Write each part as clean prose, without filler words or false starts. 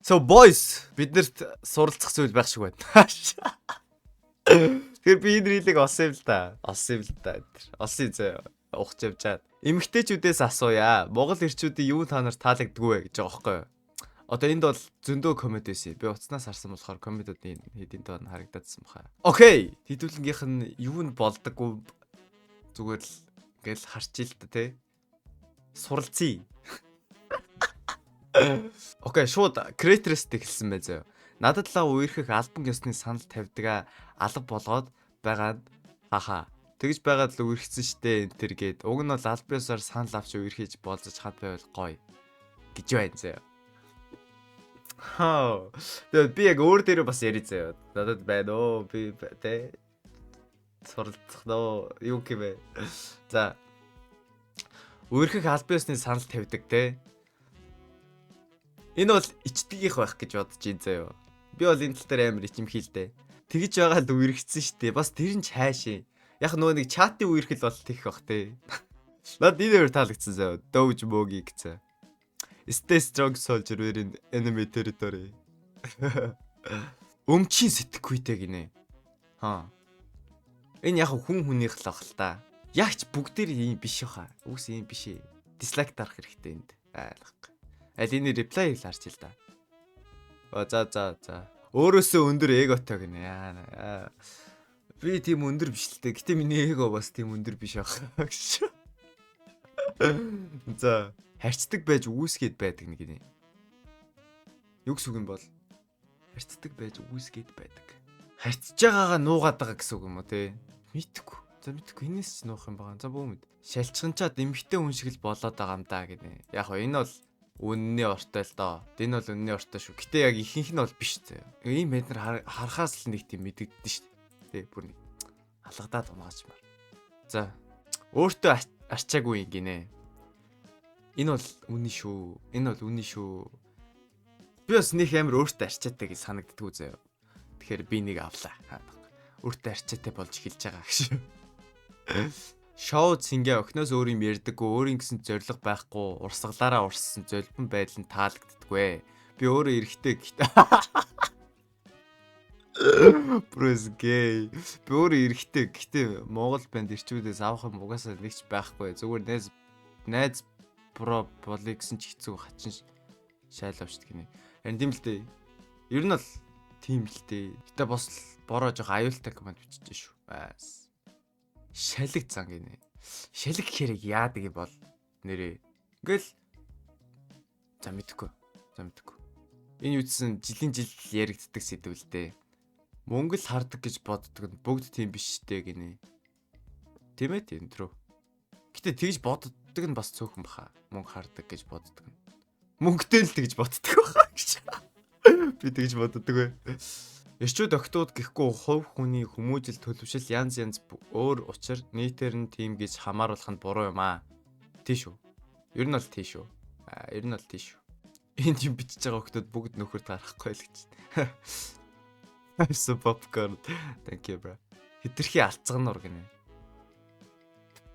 So boys биднэрт суралцах зүйл байх шиг байна. Тэгэхээр би энэ рилийг олсон юм л да. Олсон зөө. Ухаж явж чаад. Эмэгтэйчүүдээс асууя. Монгол ирчүүдийн юу та нарт таалагддгүй вэ гэж байгаа байхгүй юу? Одоо энд бол зөндөө комеди байсан. Би уцнаас харсан болохоор комедиудын хэдийн тоон харагдаадсан баха. Окей. Хэдүүлгийнх нь юу нь болдоггүй зүгээр л ингээл харчих л та тий. Суралцъя. Окей, шууд креаторс тэгэлсэн бай зөө. Надад л үерхэх альбом ёсны санал тавьдаг алга болгоод байгаа хаха. Тэгж байгаад л үерхсэн штэ энэ төр гээд. Уг нь бол албан ёсоор санал авч үерхэж болзож хад байвал гоё гэж байна зөө. Хаа. Тэгээд би яг өөр дээрээ бас яри зөө. Надад байна оо би тэ суралцах нөө юу гэвэ. За. Үерхэх албан ёсны санал тавьдаг те. Энэ бол ичдгийнх байх гэж бодож ин заяа. Би бол энэ тал дээр амар ичимхийлтэй. Тэгж байгаа л үерхсэн штэ. Бас тэр нь ч хайшээ. Яг нөгөө нэг чатын үерхэл бол тех бах те. Над энэ өөр таалагдсан заяа. Дөвж мөгийн гэсэн. Stay strong soldier in enemy territory. Өмчийн сэтгэхүйтэй гинэ. Хаа. Энэ яг хүн хүнийх л ах л та. Ягч бүгдээр ийм биш баха. Үгс ийм биш ээ. Дислайк дарах хэрэгтэй энд. Айлах. Аль энэ реплай л харж ил да. За. Өөрөөсөө өндөр эготой гинэ. Би тийм өндөр биш л дээ. Гэтэ миний эго бас тийм өндөр биш ах. За, харьцдаг байж үүсгээд байдаг нэг гинэ. Юу гэсэн үг юм бол харьцдаг байж үүсгээд байдаг. Харьцаж байгаагаа нуугаад байгаа гэсэн үг юм уу те? Мэдхгүй. За мэдхгүй. Энэс ч нуух юм байгаа. За бөөмөд. Шалчганчаад эмхтэй хүн шиг л болоод байгаа юм да гинэ. Яг нь энэ бол үнний ортой л доо. Энэ бол үнний ортой шүү. Гэтэ яг ихэнх нь бол биш зөө. Ийм бид нар харахаас л нэг тийм мэдэгдэн шүү. Тэ бүр нэг алгадаад унаачмаар. За. Өөртөө арчаагүй юм гинэ. Энэ бол үнний шүү. Би бас нэг амар өөртөө арчаатай гэж санагддгүү зөө. Тэгэхээр би нэг авлаа. Өөртөө арчаатай болж эхэлж байгаа гэж. Шоу цингээ охиноос өөр юм ярьдаггүй, өөрийн гэсэн зориг байхгүй, урсгалаараа урссан золбон байдал нь таалагддаггүй. Би өөрөө эрэхтэй гэхдээ. Прес гей. Би өөрөө эрэхтэй гэхдээ Монгол банд ирчүүдээс авах юм угаасаа нэгч байхгүй. Зүгээр найз про болъё гэсэн ч хэцүү хачин шайл авчдаг гинэ. Харин тийм л дээ. Ер нь бол тийм л дээ. Гэтэ бас бороо жоох аюултай комент бичиж шүү. Шалэг зан гинэ. Шалэг хэрэг яадаг юм бол нэрээ. Ингээл за мэдхгүй. Энэ үтсэн жилийн жил яригддаг сэдв л дээ. Монгол хардаг гэж боддог нь бүгд тийм биш штэ гинэ. Тийм ээ тийм трөө. Гэтэ тэгж боддог нь бас цөөхөн баха. Мөнгө хардаг гэж боддог нь. Мөнгөтэй л тэгж боддог баха гэж. Би тэгж боддог бай. Ирчүүд октод гэхгүй хувь хүний хүмүүжил төлөвшил янз өөр учир нийтээр нь тийм гэж хамааруулах нь буруу юм аа. Тийш үү. Ер нь бол тийш үү. Энд юм бичиж байгаа октод бүгд нөхөрт гарахгүй л гэж. So popcorn. Thank you bro. Хитрхи алцгануур гинэ.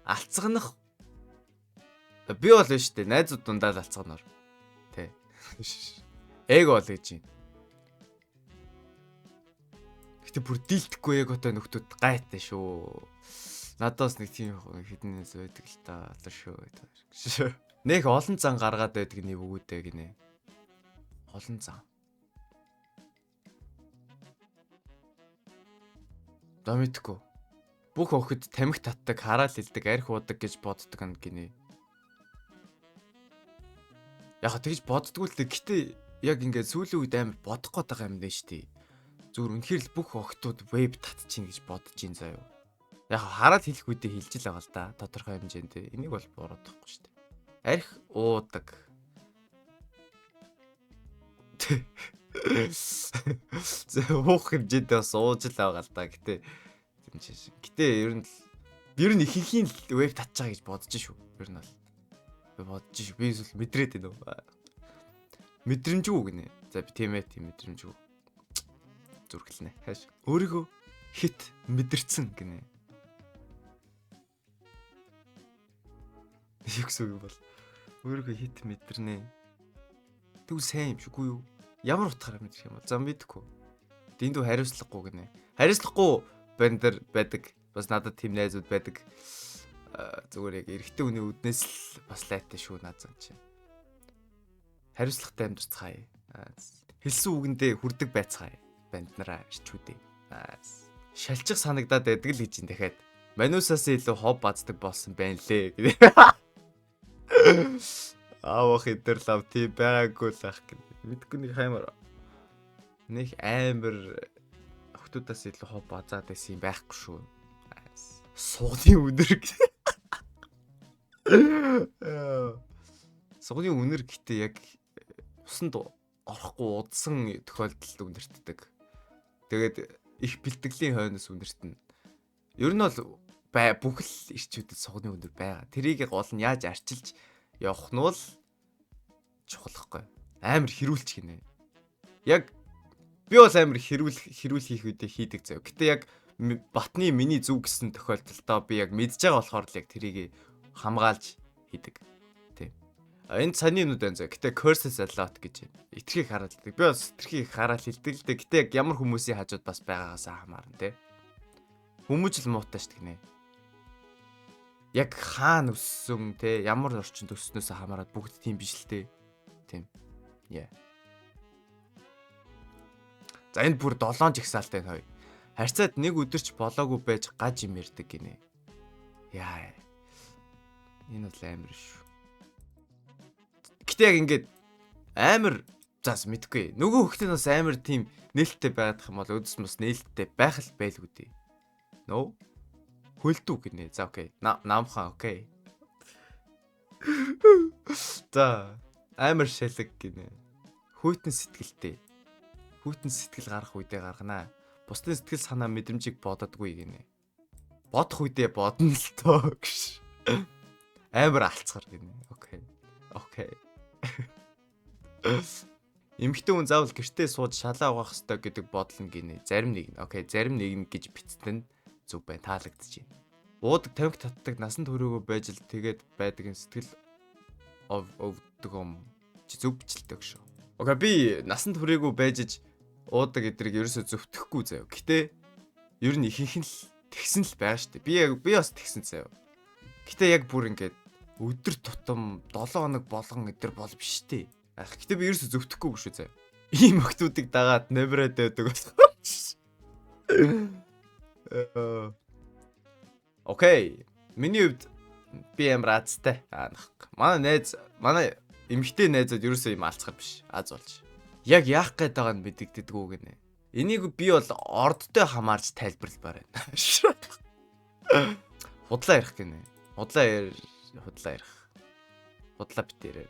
Алцганах. Би бол биш үү. Найзууд дундаа л алцгануур. Тэ. Эго л гэж юм. Гэтэ бүр дийлдэхгүй эготой нөхдүүд гайтай шүү. Надаас нэг тийм хитнээс байдаг л та алар шүү. Нэг олон зан гаргаад байдаг нэг өгөөдэй гинэ. Олон зан. Домитгүй. Бүх охид тамхи татдаг, хараал хэлдэг, арх уудаг гэж боддог юм гинэ. Яг тэгж боддггүй л дээ. Гэтэ яг ингээд сүүлийн үед амар бодох гээд байгаа юм дээ штий. Зүгээр үнэхээр л бүх охтууд веб татчихин гэж бодож ин заяа. Яг хараад хэлэх үедээ хэлж л байгаа л да. Тодорхой хэмжээнд. Энийг бол буруудахгүй шүү дээ. Арх уудаг. Уух хэмжээндээ бас ууж л байгаа л да. Гэтэ ер нь ихэнхийн л веб татж байгаа гэж бодож шүү. Ер нь бол. Би бодож шүү. Би эсвэл мэдрээд байна уу? Мэдрэмжгүй гинэ. За би тийм мэдрэмжгүй. Зүрхлэнэ. Хааш. Өөрийгөө хит мэдэрсэн гинэ. Юу гэсэн үг бол өөрийгөө хит мэдэрнэ. Тэгвэл сайн юм шиг үгүй юу? Ямар утгаараа мэдэрх юм бол за мэдхгүй. Дэндүү хариуцлагагүй гинэ. Хариуцлагагүй бандер байдаг. Бас надад тийм найзууд байдаг. Зүгээр яг эрэгтэй хүний үднээс л бас лайтай шүү наазан чи. Хариуцлагатай амьдцгаая. Хэлсэн үгэндээ хүрдэг байцгаая. Банднараа ичүүдээ. Шалчих санагдаад байдаг л гэж юм дахиад. Манусаас илүү хов баздаг болсон байна лээ. Аавах идэр лав тий байгаагүй л ах гэх. Мэдгүй нэг хаймар. Нэг амар охтуудаас илүү хов базаад байсан юм байхгүй шүү. Сугны үнэр. Сугны үнэр гэтээ яг усанд орохгүй удсан тохиолдолд үнэртдэг. Тэгээд их бэлтгэлийн хойноос үнэртэн. Ер нь бол бүх л ирчүүдэд сугны үнэр байгаа. Тэрийг гол нь яаж арчилж явах нь бол чухалхгүй. Амар хэрүүлчих гинэ. Яг би бол амар хэрүүл хийх үедээ хийдэг зав. Гэтэ яг батны миний зүг гэсэн тохиолдолдоо би яг мэдж байгаа болохоор л яг тэрийг хамгаалж хийдэг. Тийм. Энд саний нүд байна заа. Гэтэ curses a lot гэж байна. Итгэхийг хараад хэлдэг. Би бас итгэхийг хараад хэлдэг л дээ. Гэтэ яг ямар хүмүүсийн хажууд бас байгаагаас хамаарна те. Хүмүүжил муутай ш гинэ. Яг хаана өссөн те ямар орчинд өссөнөөс хамаарат бүгд тийм биш л те. Тийм. Яа. За энэ бүр 7 жигсаалтай хой. Харьцаад нэг өдөрч болоогүй байж гаж юм ярддаг гинэ. Яа. Энэ бол амар шүү. Гэтэ яг ингээд амар зас мэдгүй. Нөгөө хөлтөнд бас амар тийм нээлттэй байгаад юм бол өдөс мөс нээлттэй байх л байлгүй дээ. Нөө хөлтүү гинэ. За окей. Намхан окей. За амар шалэг гинэ. Хүйтэн сэтгэлтэй. Хүйтэн сэтгэл гарах үедээ гарганаа. Бусдын сэтгэл санаа мэдрэмжийг бододгүй гинэ. Бодох үедээ бодно л тоо гэж. Амар алцгар гинэ. Окей. Окей. Эмэгтэй хүн заавал гэртээ сууж шалаа угаах хэрэгтэй гэдэг бодол нь гинэ. Зарим нэг нь. Окей, зарим нэг нь гэж битсэн зүг бай таалагдчих. Уудаг тамхи татдаг насан туршаагүй байж л тэгээд байдаг юм сэтгэл овдөг юм. Зүг бичлдэг шүү. Окей, би насан туршаагүй байж уудаг эдрийг ерөөсөө зөвтгөхгүй заяа. Гэтэ ер нь ихэнх нь л тэгсэн л байгаа штэ. Би бас тэгсэн заяа. Гэтэ яг бүр ингээд өдөр тутам 7 хоног болгон эдэр бол биш штэ. Гэтэ би ерөөсөө зөвтгөхгүй шүү заяа. Ийм охтуудыг дагаад нэмрээд байдаг болох. Окей. Миний хувьд би амар азтай. Манай эмэгтэй найзууд ерөөсөө юм алцгар биш. Аз болж. Яг яах гээд байгааг нь мэддэгддэггүй гинэ. Энийг би бол ордтой хамаарч тайлбарлалмаар байна. Худлаа ярих гинэ. Худлаа ярих. Худлаа битээрээ.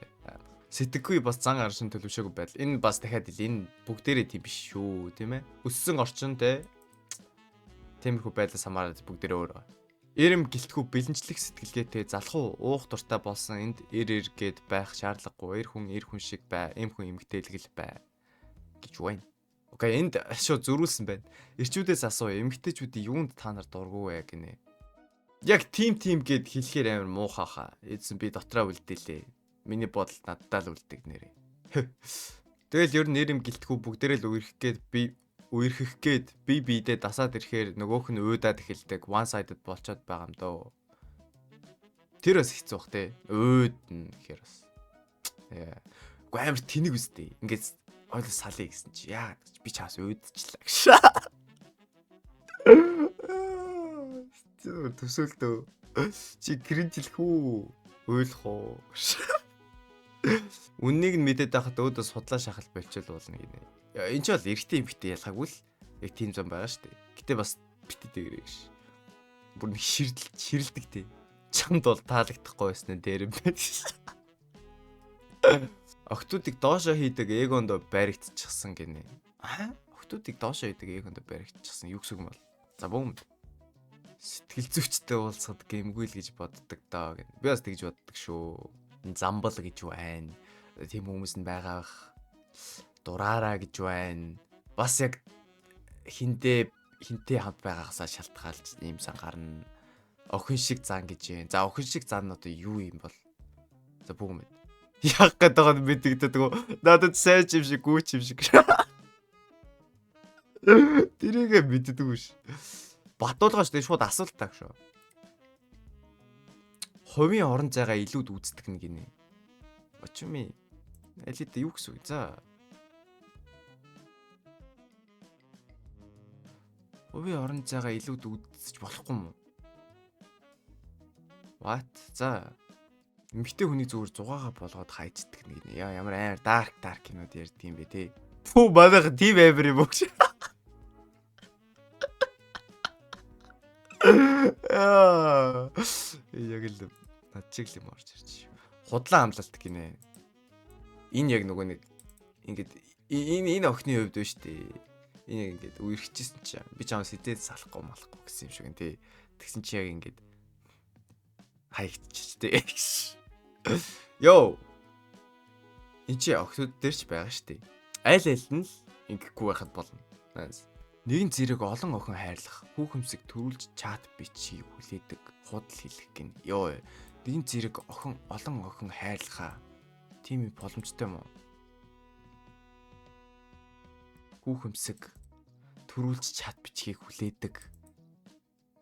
Сэтгэхгүй бас зан аршин төлөвшөөгүй байдал. Энэ бас дахиад энэ бүгдээрээ тийм биш шүү, тийм ээ. Өссөн орчин те. Тиймэрхүү байдлаас хамаарат бүгдээрээ өөр. Эрэм гэлтгүү бэлэнчлэх сэтгэлгээтэй залхуу уух дуртай болсон энд эргээд байх шаардлагагүй. Эр хүн шиг бай, эм хүн эмгтээлгэл бай гэж байна. Окей, энд шууд зөрүүлсэн байна. Ирчүүдээс асуу, эмгтээчүүдийн юунд та нар дурггүй вэ гинэ. Яг тим гэд хэлэхээр амар муухайхаа. Эзэн би дотроо үлдээлээ. Миний бодол наддаа л үлдэг нэрээ. Тэгэл ер нь эрэм гэлтгүү бүгдээрээ л үерхэх гээд би биедээ дасаад ирэхээр нөгөөх нь уйдаад эхэлдэг one sided болчоод байгаа юм дөө. Тэр бас хэцүү бах те. Уйдна гэхээр бас. Уу амар тэнэг үстэй. Ингээд ойлс салъя гэсэн чи яа би чаас уйдчихлаа гэж. Төсөөлтөө. Чи кринжилэх үү? Уйлах уу? Үннийг нь мэдээд байхад өөдөө судлаа шахал болчихвол болно гинэ. Энд ч бол эрэгтэй эмэгтэй ялгаагүй л яг тийм зам байгаа шүү дээ. Гэтэ бас битээдэй гэж. Бүр нэг ширэлдэг тий. Чамд бол таалагдахгүй байсан нь дээр юм байна. Охтуудыг доошоо хийдэг эгонд баригдчихсан гинэ. Охтуудыг доошоо хийдэг эгонд баригдчихсан юу гэсэн юм бол. За бөөм. Сэтгэл зүйчтэй уулзахад гэмгүй л гэж боддог доо гэнэ. Би бас тэгж боддог шүү. Замбал гэж байна. Тийм хүмүүс нь байгаа бах. Дураараа гэж байна. Бас яг хинтээ хамт байгаагасаа шалтгаалж ийм сан гарна. Охин шиг зан гэж байна. За охин шиг зан нь одоо юу юм бол? За бүгэн мэд. Яг гэдэг нь мэдэгддэг. Надад сайн ч юм шиг гүүч юм шиг. Тэрийгэ мэддэг биш. Батуулгаач тэгээ шууд асуулт таг шүү. Хувийн орон зайгаа илүүд үздэг нэг гинэ. Очми. Алида юу гэсэн үг? За. Хувийн орон зайгаа илүүд үзэж болохгүй юм уу? What? За. Эмэгтэй хүний зүгээр зугаагаа болгоод хайцдаг нэг гинэ. Яа ямар амар dark кинод ярьдаг юм бэ те. Фу манайх тийм амар юм уу? Яг л над чиг л юм орж ирж. Худлаа амлалт гинэ. Энэ яг нөгөө нэг ингээд энэ охины хувьд биш үү? Энэ яг ингээд үерхчихсэн чинь би ч аамс идээд салахгүй малахгүй гэсэн юм шиг энэ тий. Тэгсэн чи яг ингээд хаягдчих тий. Йоо. Энд чи охтууд дээр ч байгаа шүү дээ. Аль нь л ингэхгүй байхад болно. Нэгэн зэрэг олон охин хайрлах, хүүхэмсэг төрүүлж чат бичиг хүлээдэг, худал хэлэх гин. Йоо. Нэгэн зэрэг олон охин хайрлахаа. Тийм боломжтой юм уу? Хүүхэмсэг төрүүлж чат бичгийг хүлээдэг,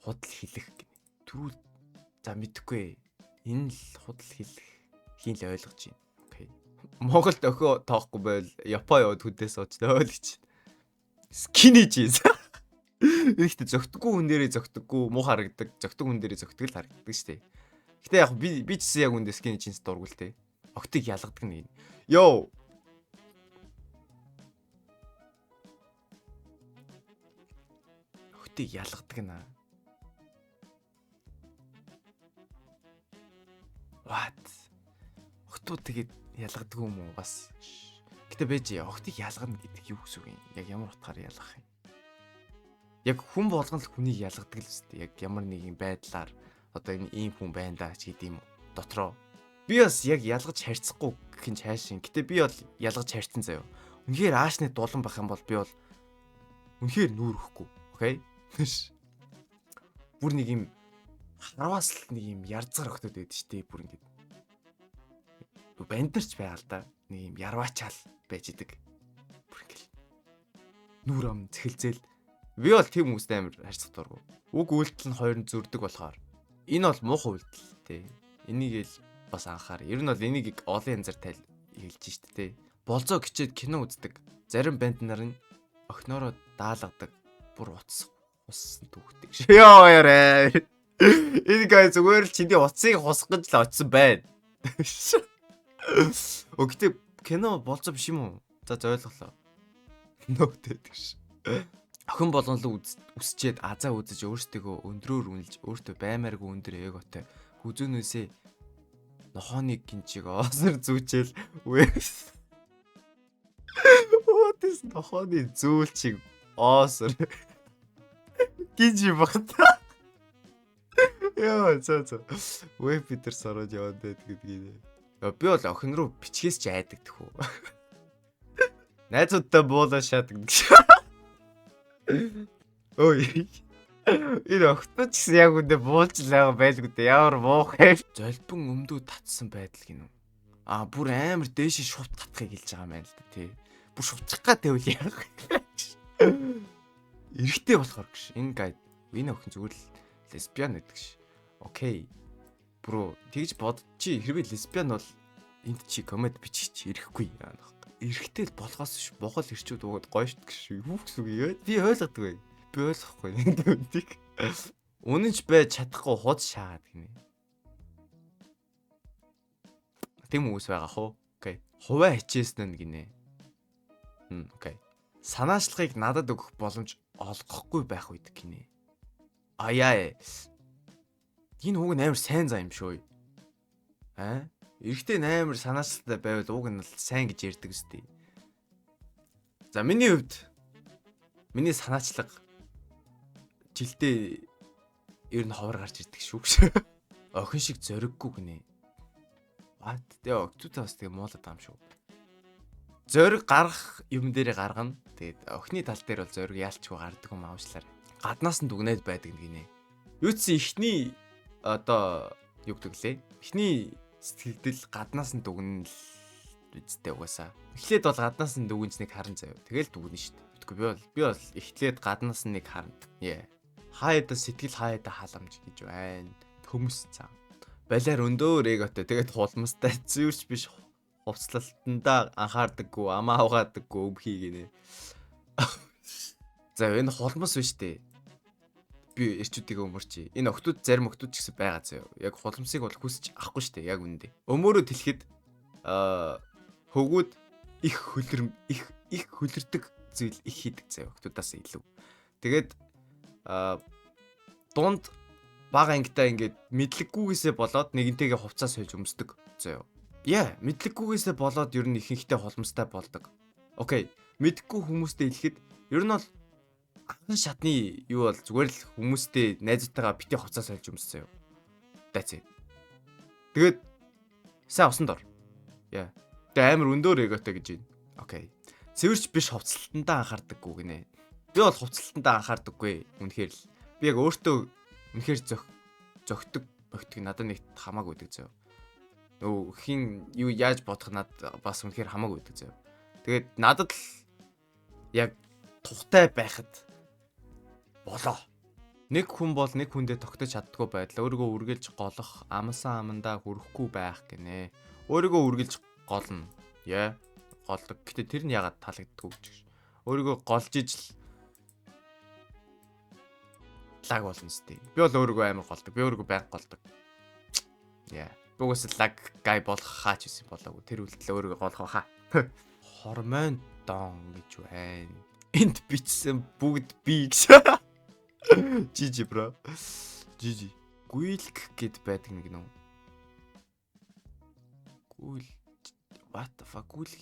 худал хэлэх гин. Төрүүл за мэдэхгүй. Энэ л худал хэлэх хийн л ойлгож байна. Окей. Монголд охин тоохгүй байвал Япон яваад хүдээс оч ойлгож байна. Skinny jeans. Ихтэй зөгтггүй хүн дээрээ зөгтггүй муу харагдаг, зөгтөг хүн дээрээ зөгтгөл харагддаг шүү дээ. Гэтэ яг би ч гэсэн яг үндэ skinny jeans дургуул те. Октыг ялгадаг нэг. Йоо. Октыг ялгадаг наа. What? Октууд тэгээд ялгадаг юм уу бас? Гэтэ бэж октыг ялгана гэдэг юу гэсэн үг юм? Яг ямар утгаар ялгах юм? Яг хүн болгон л хүнийг ялгадаг л үстэй. Яг ямар нэгэн байдлаар одоо энэ ийм хүн байна да ч гэдэм юм дотроо. Би бас яг ялгаж харьцахгүй гэх юм чаашин. Гэтэ би бол ялгаж харьцсан заяо. Үнэхээр аашны дулан байх юм бол би бол үнэхээр нүүрэхгүй. Окей? Бүр нэг юм хараас л нэг юм ярзгаар өгтөд байдаг шүү дээ. Бүр ингэж бандерч байгаа л да. Нэг юм ярваачаал байж идэг. Бүр ингээл нүүр ам цэхэлзэл. Би бол тийм хүмүүстэй амар харьцах дургу. Уг үйлдэл нь хоёр нь зөрдөг болохоор энэ бол муухай үйлдэл те. Энийг л бас анхаар. Ер нь бол энийг олон янзаар хэлж штэ те. Болзоо гिचээд кино үздэг. Зарим банд нар нь охиноороо даалгадаг. Бүр уссан түүхдэг. Йоо ярэ. Энэ гай зүгээр л чиний уцыг хусах гэж л очсон байна. Өгтөө кино болцоо биш юм уу? За ойлголоо. Нөттэй гэж. Охин болгонлоо үсчээд азаа үзэж өөртөө өндрөөр үнэлж өөртөө баймааргүй өндөр эготой хүзүүнөөсөө нохооны гинжиг оосор зүүчээл үес. What is нохооны зүүлчиг оосор гинжи багтаа. Яа цаа. Веб питер сараад яваад байдаг гэдэг. Би бол охин руу бичгээс ч айдаг тэхүү. Найзуудтай буулаа шаадаг. Ой. Энэ охтод ч яг үндэ буулж лайгаа байлгүй дээ. Ямар муухай. Золбон өмдөө татсан байдал гинү. Бүр амар дээшээ шут татахыг хэлж байгаа юм байна л да тий. Бүр шутчих гад байвал яах. Эрэхтэй болохоор гэж. Энэ гайд. Энэ охин зүгээр л лесбиан гэдэг ш. Окей. Бро тэгж бод чи хэрвээ лесбиан бол энд чи коммент бичих ирэхгүй яа. Эрэхтэй л болгоос ш. Монгол ирчүүд угаад гоё шт гэж юу гэсэн үг юм. Би ойлгохгүй. Би ойлгохгүй энэ үндийг. Үнэнч байж чадахгүй худ шаагаад гинэ. Тэм үс байгаа хөө. Окей. Хуваа хичээсэн нь гинэ. Окей. Санаачлагыг надад өгөх боломж олгохгүй байх үед гинэ. Аяа. Энэ үг нь амар сайн зам юм шүү. Эрэхтэй амар санаачлагтай байвал үг нь л сайн гэж ярьдаг үстэй. За миний хувьд миний санаачлаг жилдээ ер нь ховор гарч ирдэг шүү. Охин шиг зориггүй гинэ. Тэгээ октотой бас тэгээ муулаад байгаа юм шүү. Зориг гарах юм дээрээ гаргана. Тэгээд охины тал дээр бол зориг яалчгүй гардаг юм аавчлаар. Гаднаас нь дүгнээд байдаг гинэ. Юу ч ихний одоо юу гэдэг лээ. Эхний сэтгэлдэл гаднаас нь дүгнэн л үсттэй угаасаа. Эхлээд бол гаднаас нь дүгнж нэг харан заяа. Тэгэл дүгнэн шүү дээ. Би бол эхлээд гаднаас нь нэг харна. Хаяада сэтгэл хаяада халамж гэж байна. Төмс цаа. Балиар өндөр эготой тэгээд хулмастай зүүрч биш хувцлалтандаа анхаардаггүй, амаа угаадаггүй өвхий гинэ. За энэ хулмас биш дээ. Би эрчүүдийг өмөрчий. Энэ охтууд зарим охтууд ч гэсэн байгаа заяа. Яг хулмсыг бол хүсэж авахгүй шүү дээ. Яг үндэ. Өмөрөө тэлэхэд хөвгүүд их хөлөрдөг зүйл их хийдэг заяа охтуудаас илүү. Тэгээд дунд бага ангитай ингээд мэдлэггүйгээсээ болоод нэгэнтэйгээ хувцас сольж өмсдөг заяа. Мэдлэггүйгээсээ болоод ер нь ихэнхдээ холмостой болдог. Окей. Мэдхгүй хүмүүстэй хэлэхэд ер нь бол анхан шатны юу бол зүгээр л хүмүүстэй найзтайгаа бити хувцас сольж өмссөн юу. That's it. Тэгээд сайн усан дор. Тэгээд амар өндөр эготой гэж байна. Окей. Цэвэрч биш хувцлалтандаа анхаардаггүй гинэ. Би бол хувцлалтандаа анхаардаггүй. Үнэхээр л би яг өөртөө үнэхээр зөгтөг надад нэг хамаагүй байдаг зөө. Нөө хин юу яаж бодох надад бас үнэхээр хамаагүй байдаг зөө. Тэгээд надад л яг тухтай байхад болоо. Нэг хүн бол нэг хүндээ тогтож чаддгүй байдал өөрийгөө үргэлж голох, амсан амандаа хүрэхгүй байх гинэ. Өөрийгөө үргэлж голно. Голдог. Гэтэ тэр нь ягаад таалагддаггүй гэж. Өөрийгөө голж ижил лаг болно сте. Би бол өөрийгөө амар голдог. Би өөрийгөө байнга голдог. Бүгээс лаг гай болох хаач байсан болоогүй. Тэр үлдлээ өөрийгөө голох хаа. Хормон дон гэж байна. Энд бичсэн бүгд би гэж. Жижи бро. Жижи. Гүйлх гэд байдаг нэг нөө. What the fuck гүйлх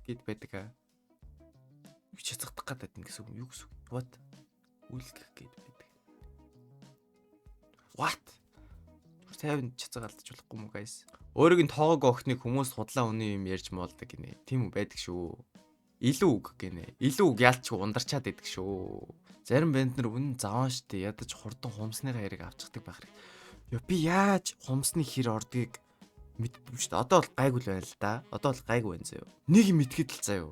гэд байдаг аа. Юу ч хацагдах гэдэг гэсэн юм. Юу гэсэн үг? What? Гүйлх гэд байдаг. What? Тайван чацагаалдаж болохгүй мүү guys. Өөрийг нь тоогоог охиныг хүмүүс худлаа үнэн юм ярьж моолдог гинэ. Тийм үү байдаг шүү. Илүү үг гинэ. Илүү үг яалч ундарчаад байдаг шүү. Зарим банд нар үнэн заван штэ ядаж хурдан хумсныхаа хэрэг авчихдаг байх хэрэг. Би яаж хумсны хэр ордгийг мэддэггүй штэ. Одоо бол гайгүй л байна л да. Одоо бол гайгүй байна заяа. Нэг юм итгэхэд л заяа.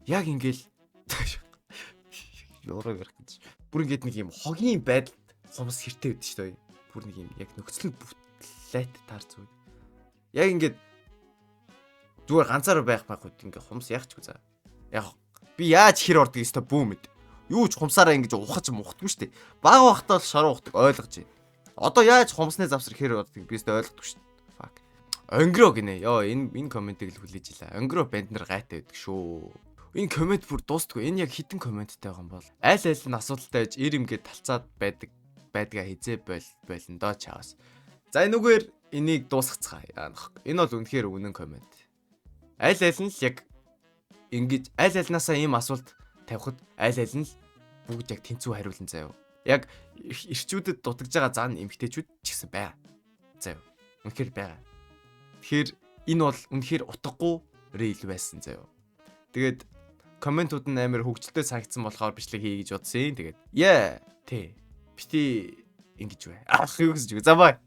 Яг ингээл ёроо ярих гэж. Бүр ингээд нэг юм хогийн байдал хумс хэртэй байдаг штэ. Бүр нэг юм яг нөхцөл бүтлэт таарц үү. Яг ингээд зүгээр ганцаараа байх үед ингээд хумс яахчгүй за. Яг би яаж хэр ордгийг өстой бүү мэд. Юу ч хумсаараа ингэж ухаж мухтгүй штэ. Бага бахтаа л шороо ухдаг ойлгож байна. Одоо яаж хумсны завсар хэр ордгийг би өстой ойлгохгүй штэ. Fuck. Онгиро гинэ. Энэ комментиг л хүлээж илаа. Онгиро банд нар гайтай байдаг шүү. Энэ коммент бүр дуустгүй. Энэ яг хитэн комменттэй байгаа юм бол аль аль нь асуудалтай байж ир имгээд талцаад байдгаа хизээ болон доо чаавас. За энэгээр энийг дуусгацгаая. Энэ бол үнэхээр үнэн коммент. Аль аль нь л яг ингэж аль альнаасаа ийм асуулт тавихад аль аль нь л бүгд яг тэнцүү хариулна заяа. Яг ирчүүдэд дутагдж байгаа зан эмгтээчүүд ч гэсэн байгаа. Заяа. Үнэхээр байгаа. Тэгэхээр энэ бол үнэхээр утгагүй рейл байсан заяа. Тэгээд комментууд нь амар хөвгчлөлтөй санагдсан болохоор бичлэг хий гэж бодсон. Тэгээд тий. Бити ингэж бай. Юу гэж. За бай.